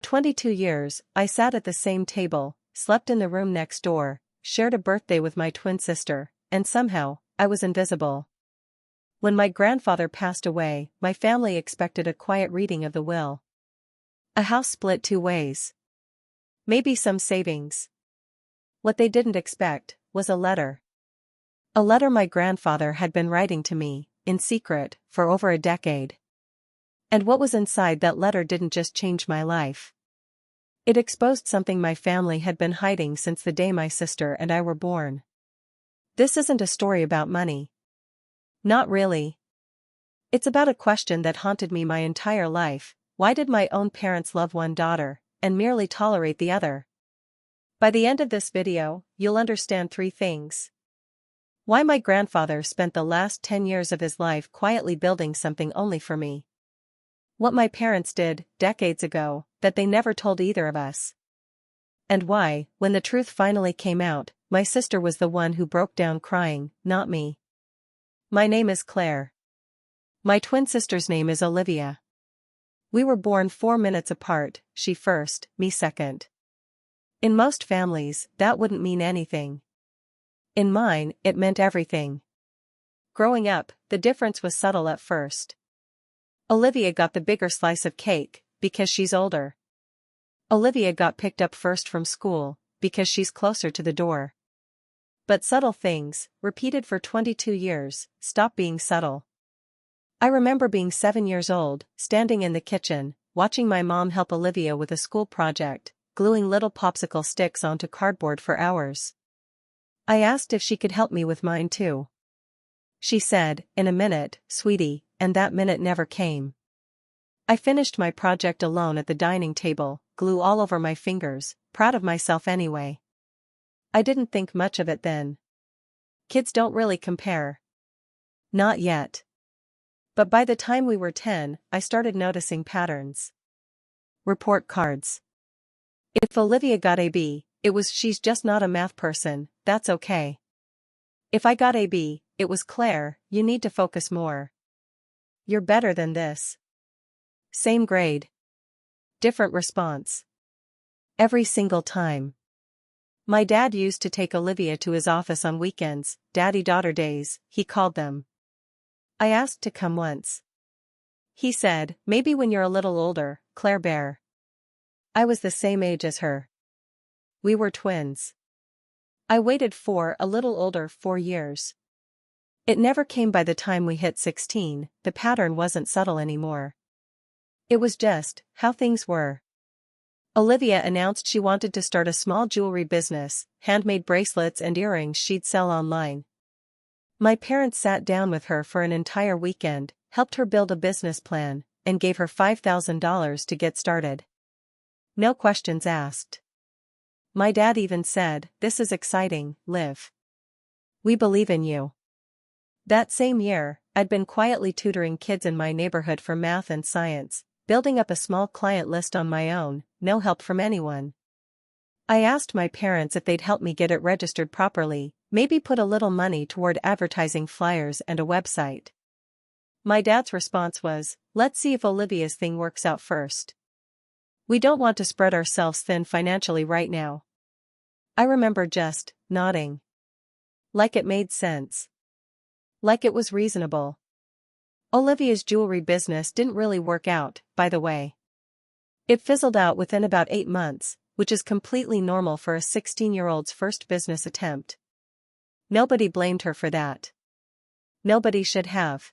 22 years, I sat at the same table, slept in the room next door, shared a birthday with my twin sister, and somehow, I was invisible. When my grandfather passed away, my family expected a quiet reading of the will. A house split 2 ways. Maybe some savings. What they didn't expect was a letter. A letter my grandfather had been writing to me, in secret, for over a decade. And what was inside that letter didn't just change my life. It exposed something my family had been hiding since the day my sister and I were born. This isn't a story about money. Not really. It's about a question that haunted me my entire life: why did my own parents love one daughter, and merely tolerate the other? By the end of this video, you'll understand 3 things. Why my grandfather spent the last 10 years of his life quietly building something only for me. What my parents did, decades ago, that they never told either of us. And why, when the truth finally came out, my sister was the one who broke down crying, not me. My name is Claire. My twin sister's name is Olivia. We were born 4 minutes apart, she first, me second. In most families, that wouldn't mean anything. In mine, it meant everything. Growing up, the difference was subtle at first. Olivia got the bigger slice of cake, because she's older. Olivia got picked up first from school, because she's closer to the door. But subtle things, repeated for 22 years, stop being subtle. I remember being 7 years old, standing in the kitchen, watching my mom help Olivia with a school project, gluing little popsicle sticks onto cardboard for hours. I asked if she could help me with mine too. She said, "In a minute, sweetie," and that minute never came. I finished my project alone at the dining table, glue all over my fingers, proud of myself anyway. I didn't think much of it then. Kids don't really compare. Not yet. But by the time we were 10, I started noticing patterns. Report cards. If Olivia got a B, it was "she's just not a math person, that's okay." If I got a B, it was "Claire, you need to focus more. You're better than this." Same grade. Different response. Every single time. My dad used to take Olivia to his office on weekends, daddy-daughter days, he called them. I asked to come once. He said, "Maybe when you're a little older, Claire Bear." I was the same age as her. We were twins. I waited for a little older 4 years. It never came. By the time we hit 16, the pattern wasn't subtle anymore. It was just how things were. Olivia announced she wanted to start a small jewelry business, handmade bracelets and earrings she'd sell online. My parents sat down with her for an entire weekend, helped her build a business plan, and gave her $5,000 to get started. No questions asked. My dad even said, "This is exciting, Liv. We believe in you." That same year, I'd been quietly tutoring kids in my neighborhood for math and science, building up a small client list on my own, no help from anyone. I asked my parents if they'd help me get it registered properly, maybe put a little money toward advertising flyers and a website. My dad's response was, "Let's see if Olivia's thing works out first. We don't want to spread ourselves thin financially right now." I remember just nodding. Like it made sense. Like it was reasonable. Olivia's jewelry business didn't really work out, by the way. It fizzled out within about 8 months, which is completely normal for a 16-year-old's first business attempt. Nobody blamed her for that. Nobody should have.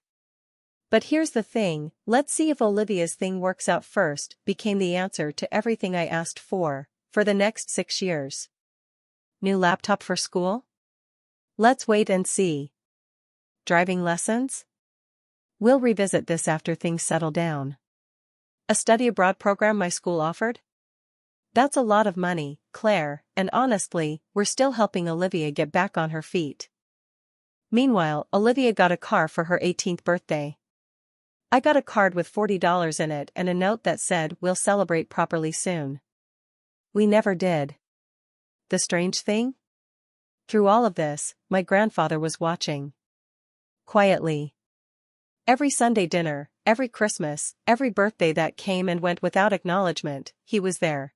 But here's the thing, "Let's see if Olivia's thing works out first" became the answer to everything I asked for the next 6 years. New laptop for school? Let's wait and see. Driving lessons? We'll revisit this after things settle down. A study abroad program my school offered? That's a lot of money, Claire, and honestly, we're still helping Olivia get back on her feet. Meanwhile, Olivia got a car for her 18th birthday. I got a card with $40 in it and a note that said, "We'll celebrate properly soon." We never did. The strange thing? Through all of this, my grandfather was watching. Quietly. Every Sunday dinner, every Christmas, every birthday that came and went without acknowledgement, he was there.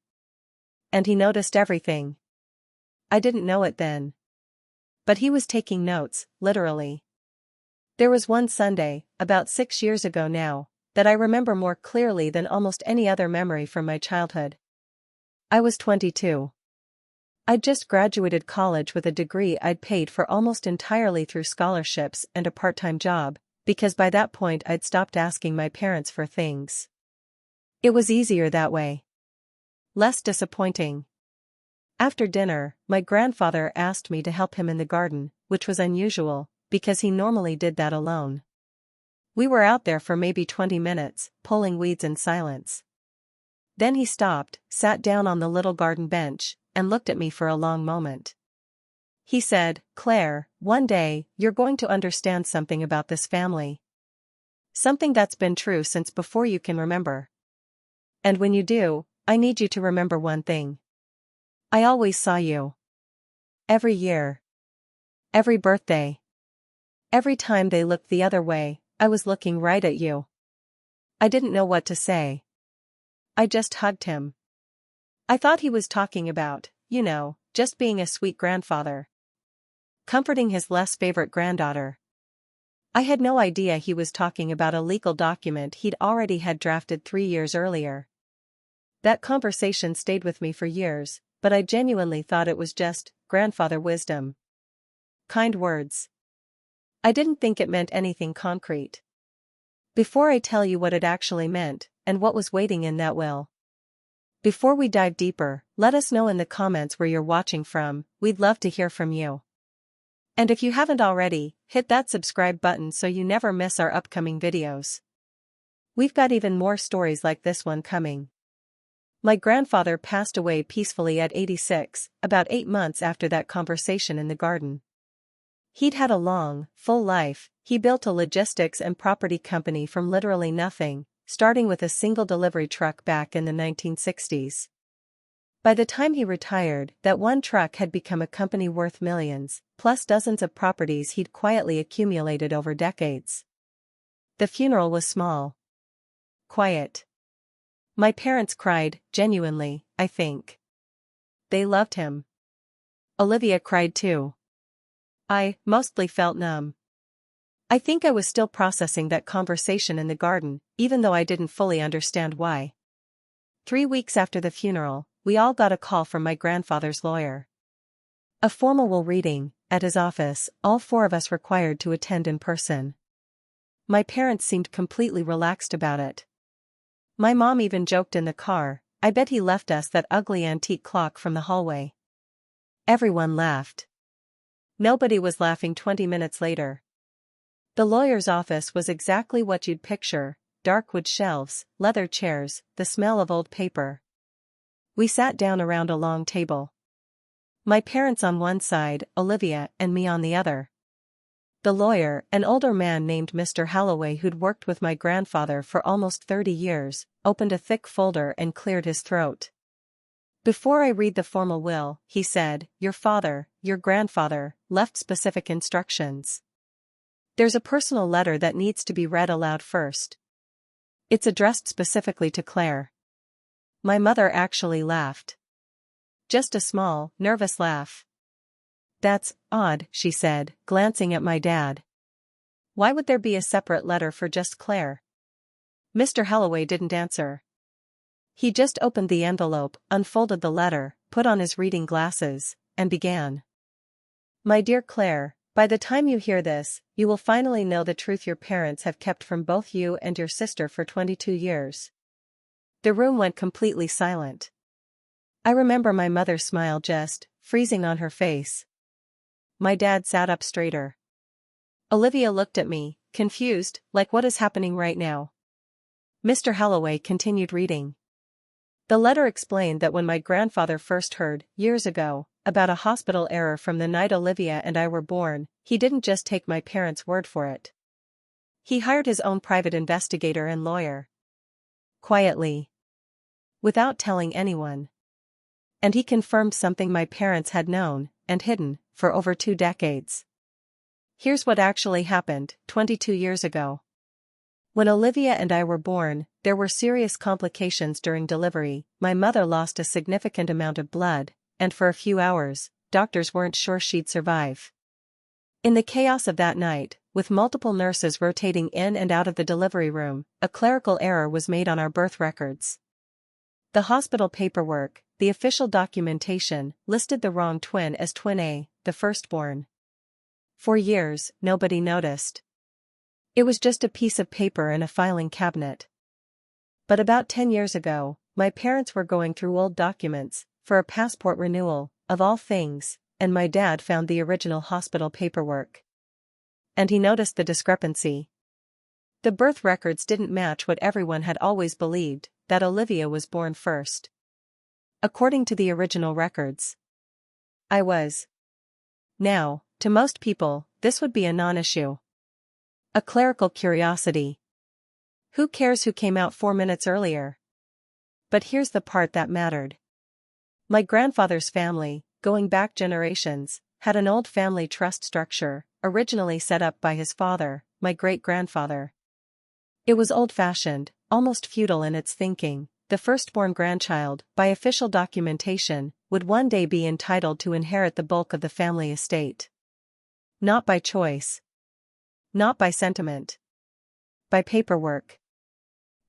And he noticed everything. I didn't know it then. But he was taking notes, literally. There was one Sunday, about 6 years ago now, that I remember more clearly than almost any other memory from my childhood. I was 22. I'd just graduated college with a degree I'd paid for almost entirely through scholarships and a part-time job, because by that point I'd stopped asking my parents for things. It was easier that way. Less disappointing. After dinner, my grandfather asked me to help him in the garden, which was unusual, because he normally did that alone. We were out there for maybe 20 minutes, pulling weeds in silence. Then he stopped, sat down on the little garden bench, and looked at me for a long moment. He said, "Claire, one day, you're going to understand something about this family. Something that's been true since before you can remember. And when you do, I need you to remember one thing. I always saw you. Every year. Every birthday. Every time they looked the other way, I was looking right at you." I didn't know what to say. I just hugged him. I thought he was talking about, just being a sweet grandfather. Comforting his less favorite granddaughter. I had no idea he was talking about a legal document he'd already had drafted 3 years earlier. That conversation stayed with me for years, but I genuinely thought it was just grandfather wisdom. Kind words. I didn't think it meant anything concrete. Before I tell you what it actually meant, and what was waiting in that will. Before we dive deeper, let us know in the comments where you're watching from. We'd love to hear from you. And if you haven't already, hit that subscribe button so you never miss our upcoming videos. We've got even more stories like this one coming. My grandfather passed away peacefully at 86, about 8 months after that conversation in the garden. He'd had a long, full life. He built a logistics and property company from literally nothing, starting with a single delivery truck back in the 1960s. By the time he retired, that one truck had become a company worth millions, plus dozens of properties he'd quietly accumulated over decades. The funeral was small. Quiet. My parents cried, genuinely, I think. They loved him. Olivia cried too. I mostly felt numb. I think I was still processing that conversation in the garden, even though I didn't fully understand why. 3 weeks after the funeral, we all got a call from my grandfather's lawyer. A formal will reading, at his office, all 4 of us required to attend in person. My parents seemed completely relaxed about it. My mom even joked in the car, "I bet he left us that ugly antique clock from the hallway." Everyone laughed. Nobody was laughing 20 minutes later. The lawyer's office was exactly what you'd picture: dark wood shelves, leather chairs, the smell of old paper. We sat down around a long table. My parents on one side, Olivia and me on the other. The lawyer, an older man named Mr. Holloway who'd worked with my grandfather for almost 30 years, opened a thick folder and cleared his throat. "Before I read the formal will," he said, your grandfather, left specific instructions. There's a personal letter that needs to be read aloud first. It's addressed specifically to Claire." My mother actually laughed. Just a small, nervous laugh. "That's odd," she said, glancing at my dad. "Why would there be a separate letter for just Claire?" Mr. Holloway didn't answer. He just opened the envelope, unfolded the letter, put on his reading glasses, and began. "My dear Claire, by the time you hear this, you will finally know the truth your parents have kept from both you and your sister for 22 years. The room went completely silent. I remember my mother's smile just freezing on her face. My dad sat up straighter. Olivia looked at me, confused, like what is happening right now? Mr. Holloway continued reading. The letter explained that when my grandfather first heard, years ago, about a hospital error from the night Olivia and I were born, he didn't just take my parents' word for it. He hired his own private investigator and lawyer. Quietly. Without telling anyone. And he confirmed something my parents had known, and hidden, for over 2 decades. Here's what actually happened, 22 years ago. When Olivia and I were born, there were serious complications during delivery. My mother lost a significant amount of blood, and for a few hours, doctors weren't sure she'd survive. In the chaos of that night, with multiple nurses rotating in and out of the delivery room, a clerical error was made on our birth records. The hospital paperwork, the official documentation, listed the wrong twin as twin A, the firstborn. For years, nobody noticed. It was just a piece of paper in a filing cabinet. But about 10 years ago, my parents were going through old documents, for a passport renewal, of all things, and my dad found the original hospital paperwork. And he noticed the discrepancy. The birth records didn't match what everyone had always believed, that Olivia was born first. According to the original records, I was. Now, to most people, this would be a non-issue. A clerical curiosity. Who cares who came out 4 minutes earlier? But here's the part that mattered. My grandfather's family, going back generations, had an old family trust structure, originally set up by his father, my great-grandfather. It was old-fashioned, almost feudal in its thinking. The firstborn grandchild, by official documentation, would one day be entitled to inherit the bulk of the family estate. Not by choice. Not by sentiment. By paperwork.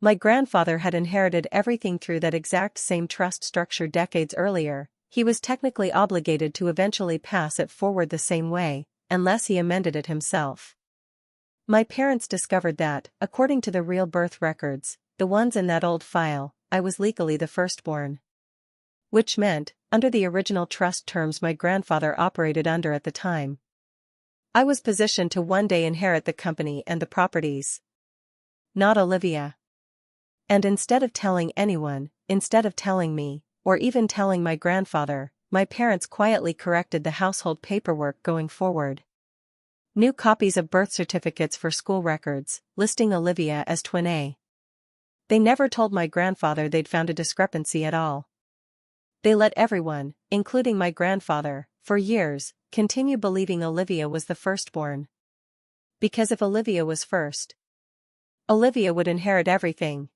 My grandfather had inherited everything through that exact same trust structure decades earlier. He was technically obligated to eventually pass it forward the same way, unless he amended it himself. My parents discovered that, according to the real birth records, the ones in that old file, I was legally the firstborn. Which meant, under the original trust terms my grandfather operated under at the time, I was positioned to one day inherit the company and the properties. Not Olivia. And instead of telling anyone, instead of telling me, or even telling my grandfather, my parents quietly corrected the household paperwork going forward. New copies of birth certificates for school records, listing Olivia as twin A. They never told my grandfather they'd found a discrepancy at all. They let everyone, including my grandfather, for years, continue believing Olivia was the firstborn. Because if Olivia was first, Olivia would inherit everything.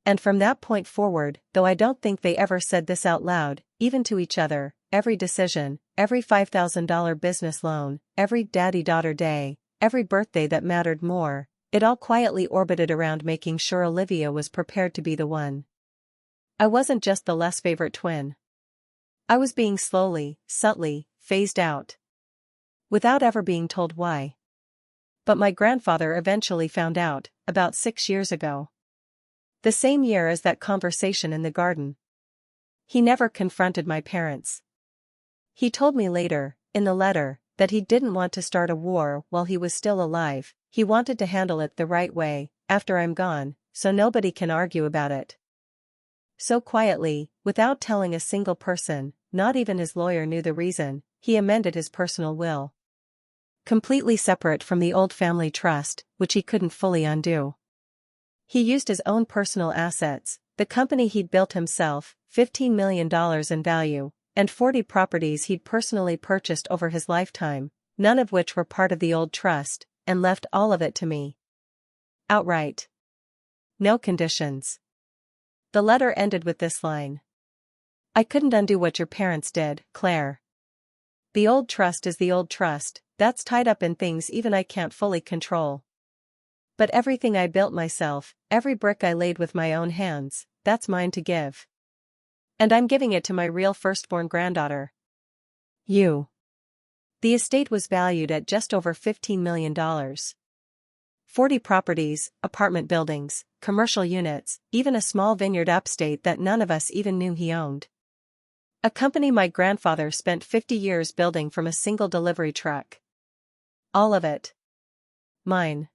And from that point forward, though I don't think they ever said this out loud, even to each other, every decision, every $5,000 business loan, every daddy-daughter day, every birthday that mattered more, it all quietly orbited around making sure Olivia was prepared to be the one. I wasn't just the less favorite twin. I was being slowly, subtly, phased out. Without ever being told why. But my grandfather eventually found out, about 6 years ago. The same year as that conversation in the garden. He never confronted my parents. He told me later, in the letter, that he didn't want to start a war while he was still alive. He wanted to handle it the right way, after I'm gone, so nobody can argue about it. So quietly, without telling a single person, not even his lawyer knew the reason, he amended his personal will. Completely separate from the old family trust, which he couldn't fully undo. He used his own personal assets, the company he'd built himself, $15 million in value, and 40 properties he'd personally purchased over his lifetime, none of which were part of the old trust, and left all of it to me. Outright. No conditions. The letter ended with this line. I couldn't undo what your parents did, Claire. The old trust is the old trust, that's tied up in things even I can't fully control. But everything I built myself, every brick I laid with my own hands, that's mine to give. And I'm giving it to my real firstborn granddaughter. You. The estate was valued at just over $15 million. 40 properties, apartment buildings, commercial units, even a small vineyard upstate that none of us even knew he owned. A company my grandfather spent 50 years building from a single delivery truck. All of it. Mine.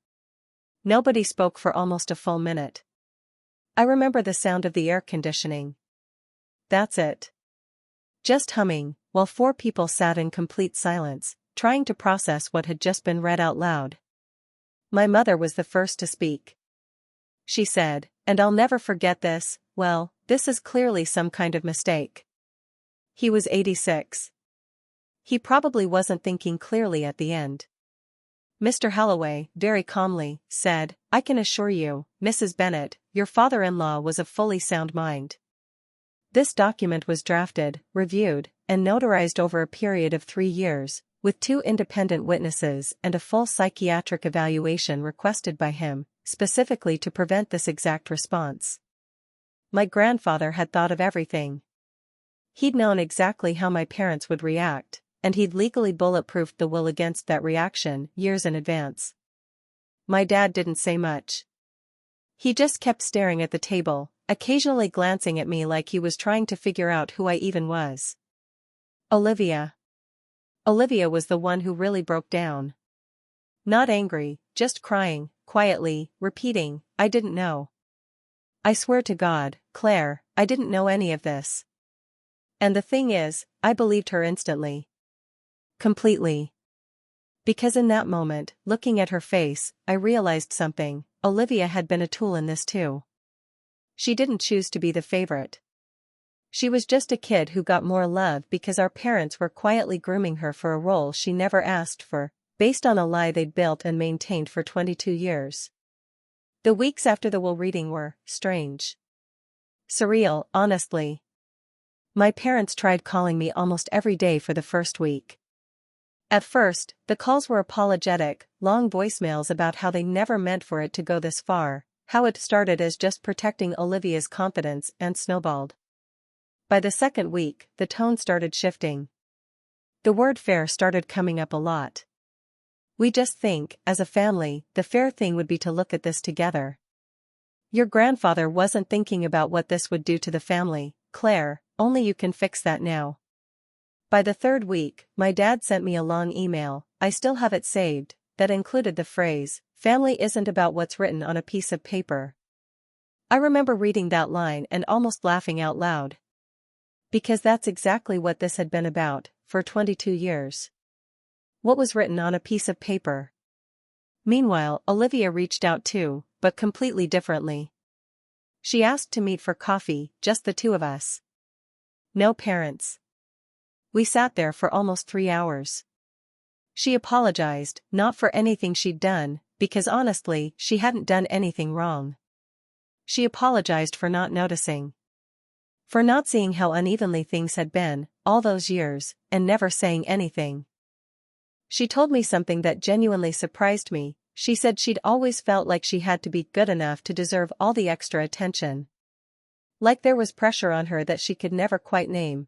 Nobody spoke for almost a full minute. I remember the sound of the air conditioning. That's it. Just humming, while 4 people sat in complete silence, trying to process what had just been read out loud. My mother was the first to speak. She said, and I'll never forget this, well, this is clearly some kind of mistake. He was 86. He probably wasn't thinking clearly at the end. Mr. Holloway, very calmly, said, "I can assure you, Mrs. Bennet, your father-in-law was of fully sound mind. This document was drafted, reviewed, and notarized over a period of 3 years, with 2 independent witnesses and a full psychiatric evaluation requested by him, specifically to prevent this exact response." My grandfather had thought of everything. He'd known exactly how my parents would react, and he'd legally bulletproofed the will against that reaction years in advance. My dad didn't say much. He just kept staring at the table, occasionally glancing at me like he was trying to figure out who I even was. Olivia. Olivia was the one who really broke down. Not angry, just crying, quietly, repeating, "I didn't know. I swear to God, Claire, I didn't know any of this." And the thing is, I believed her instantly. Completely. Because in that moment, looking at her face, I realized something: Olivia had been a tool in this too. She didn't choose to be the favorite. She was just a kid who got more love because our parents were quietly grooming her for a role she never asked for, based on a lie they'd built and maintained for 22 years. The weeks after the will reading were strange. Surreal, honestly. My parents tried calling me almost every day for the first week. At first, the calls were apologetic, long voicemails about how they never meant for it to go this far, how it started as just protecting Olivia's confidence and snowballed. By the second week, the tone started shifting. The word fair started coming up a lot. "We just think, as a family, the fair thing would be to look at this together. Your grandfather wasn't thinking about what this would do to the family, Claire, only you can fix that now." By the third week, my dad sent me a long email, I still have it saved, that included the phrase, "Family isn't about what's written on a piece of paper." I remember reading that line and almost laughing out loud. Because that's exactly what this had been about, for 22 years. What was written on a piece of paper? Meanwhile, Olivia reached out too, but completely differently. She asked to meet for coffee, just the 2 of us. No parents. We sat there for almost 3 hours. She apologized, not for anything she'd done, because honestly, she hadn't done anything wrong. She apologized for not noticing. For not seeing how unevenly things had been, all those years, and never saying anything. She told me something that genuinely surprised me. She said she'd always felt like she had to be good enough to deserve all the extra attention. Like there was pressure on her that she could never quite name.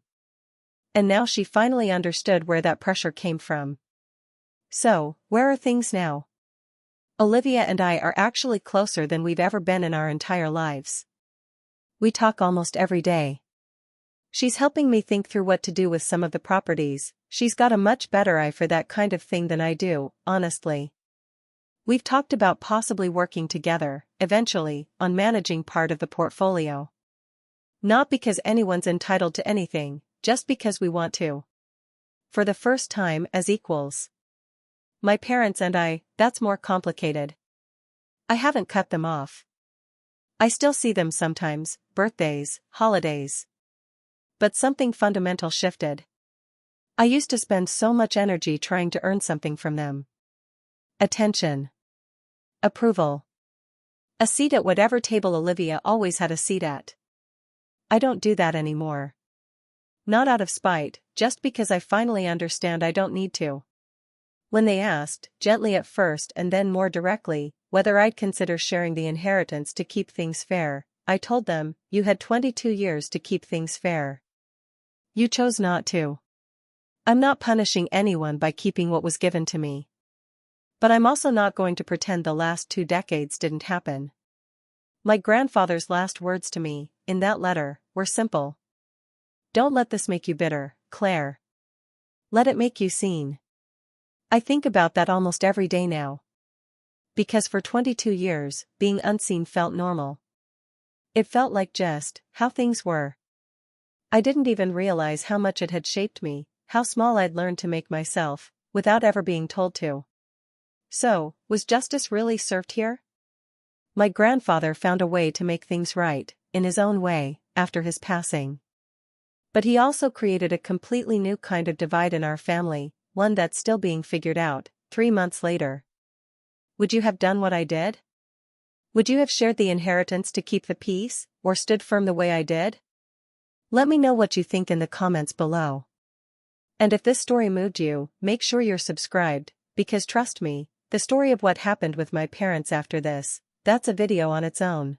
And now she finally understood where that pressure came from. So, where are things now? Olivia and I are actually closer than we've ever been in our entire lives. We talk almost every day. She's helping me think through what to do with some of the properties. She's got a much better eye for that kind of thing than I do, honestly. We've talked about possibly working together, eventually, on managing part of the portfolio. Not because anyone's entitled to anything, just because we want to. For the first time as equals. My parents and I, that's more complicated. I haven't cut them off. I still see them sometimes, birthdays, holidays. But something fundamental shifted. I used to spend so much energy trying to earn something from them. Attention. Approval. A seat at whatever table Olivia always had a seat at. I don't do that anymore. Not out of spite, just because I finally understand I don't need to. When they asked, gently at first and then more directly, whether I'd consider sharing the inheritance to keep things fair, I told them, "You had 22 years to keep things fair. You chose not to. I'm not punishing anyone by keeping what was given to me. But I'm also not going to pretend the last 2 decades didn't happen." My grandfather's last words to me, in that letter, were simple. "Don't let this make you bitter, Claire. Let it make you seen." I think about that almost every day now. Because for 22 years, being unseen felt normal. It felt like just how things were. I didn't even realize how much it had shaped me, how small I'd learned to make myself, without ever being told to. So, was justice really served here? My grandfather found a way to make things right, in his own way, after his passing. But he also created a completely new kind of divide in our family, one that's still being figured out, 3 months later. Would you have done what I did? Would you have shared the inheritance to keep the peace, or stood firm the way I did? Let me know what you think in the comments below. And if this story moved you, make sure you're subscribed, because trust me, the story of what happened with my parents after this, that's a video on its own.